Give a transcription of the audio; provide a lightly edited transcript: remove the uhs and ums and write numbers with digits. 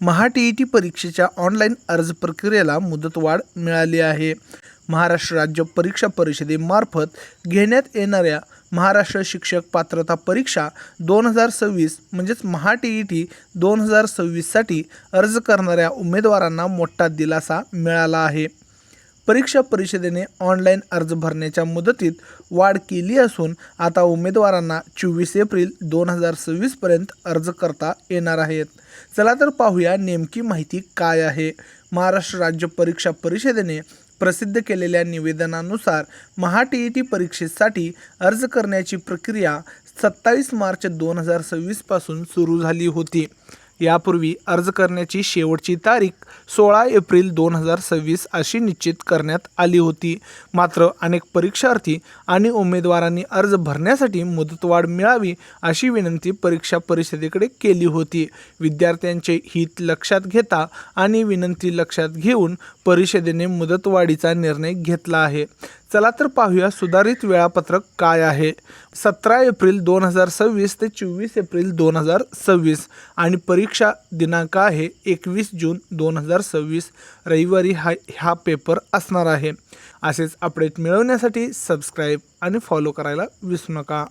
महा-टी-ई-टी परीक्षेच्या ऑनलाईन अर्ज प्रक्रियेला मुदतवाढ मिळाली आहे. महाराष्ट्र राज्य परीक्षा परिषदेमार्फत घेण्यात येणाऱ्या महाराष्ट्र शिक्षक पात्रता परीक्षा 2026 म्हणजेच महा-टी-ई-टी 2026साठी अर्ज करणाऱ्या उमेदवारांना मोठा दिलासा मिळाला आहे. परीक्षा परिषदेने ऑनलाईन अर्ज भरण्याच्या मुदतीत वाढ केली असून आता उमेदवारांना 24 एप्रिल 2026 पर्यंत अर्ज करता येणार आहेत. चला तर पाहूया नेमकी माहिती काय आहे. महाराष्ट्र राज्य परीक्षा परिषदेने प्रसिद्ध केलेल्या निवेदनानुसार महा-टी-ई-टी परीक्षेसाठी अर्ज करण्याची प्रक्रिया 27 मार्च 2026 पासून सुरू झाली होती. यापूर्वी अर्ज करण्याची शेवटची तारीख 16 एप्रिल 2026 अशी निश्चित करण्यात आली होती. मात्र अनेक परीक्षार्थी आणि उमेदवारांनी अर्ज भरण्यासाठी मुदतवाढ मिळावी अशी विनंती परीक्षा परिषदेकडे केली होती. विद्यार्थ्यांचे हित लक्षात घेता आणि विनंती लक्षात घेऊन परिषदेने मुदतवाढीचा निर्णय घेतला आहे. चला तर पाहूया सुधारित वेळापत्रक काय आहे. 17 एप्रिल 2026 ते 24 एप्रिल 2026 आणि परीक्षा दिनांक आहे 21 जून 2026 रविवारी हा पेपर असणार आहे. असेच अपडेट मिळवण्यासाठी सबस्क्राईब आणि फॉलो करायला विसरू नका.